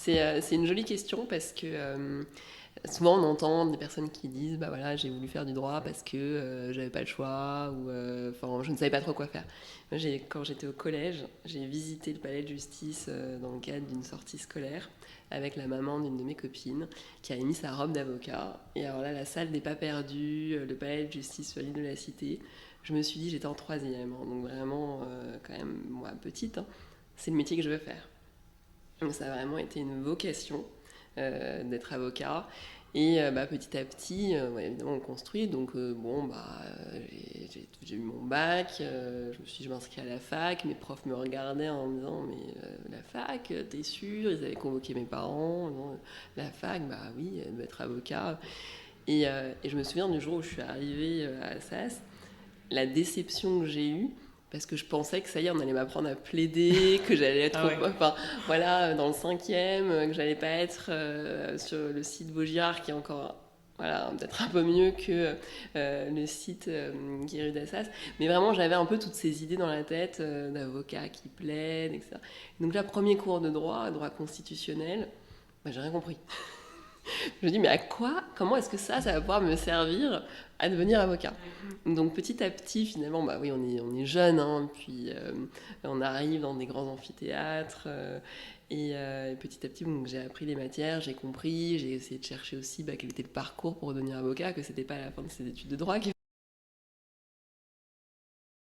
C'est une jolie question parce que souvent on entend des personnes qui disent bah voilà j'ai voulu faire du droit parce que j'avais pas le choix ou enfin je ne savais pas trop quoi faire. Moi, quand j'étais au collège, j'ai visité le palais de justice dans le cadre d'une sortie scolaire avec la maman d'une de mes copines qui avait mis sa robe d'avocat. Et alors là, la salle n'est pas perdue, le palais de justice sur l'île de la Cité. Je me suis dit, j'étais en troisième, hein, donc vraiment quand même moi petite, hein, c'est le métier que je veux faire. Donc ça a vraiment été une vocation d'être avocat. Et bah, petit à petit, ouais, évidemment, on construit. Donc, bon, bah, j'ai eu mon bac. Je me suis dit, je m'inscris à la fac. Mes profs me regardaient en me disant, mais la fac, t'es sûr? Ils avaient convoqué mes parents. En disant, la fac, bah oui, elle doit être avocat. Et je me souviens du jour où je suis arrivée à Assas, la déception que j'ai eue, parce que je pensais que ça y est, on allait m'apprendre à plaider, que j'allais être, Ah ouais. enfin voilà, dans le cinquième, que j'allais pas être sur le site Vaugirard qui est encore, voilà, peut-être un peu mieux que le site qui est rue d'Assas. Mais vraiment, j'avais un peu toutes ces idées dans la tête d'avocats qui plaident, etc. Donc là, premier cours de droit constitutionnel, bah, j'ai rien compris. Je me dis, mais à quoi, comment est-ce que ça va pouvoir me servir à devenir avocat? Donc petit à petit, finalement, bah oui, on est jeune, hein, puis on arrive dans des grands amphithéâtres, et petit à petit, donc, j'ai appris les matières, j'ai compris, j'ai essayé de chercher aussi bah, quel était le parcours pour devenir avocat, que c'était pas à la fin de ses études de droit qu'il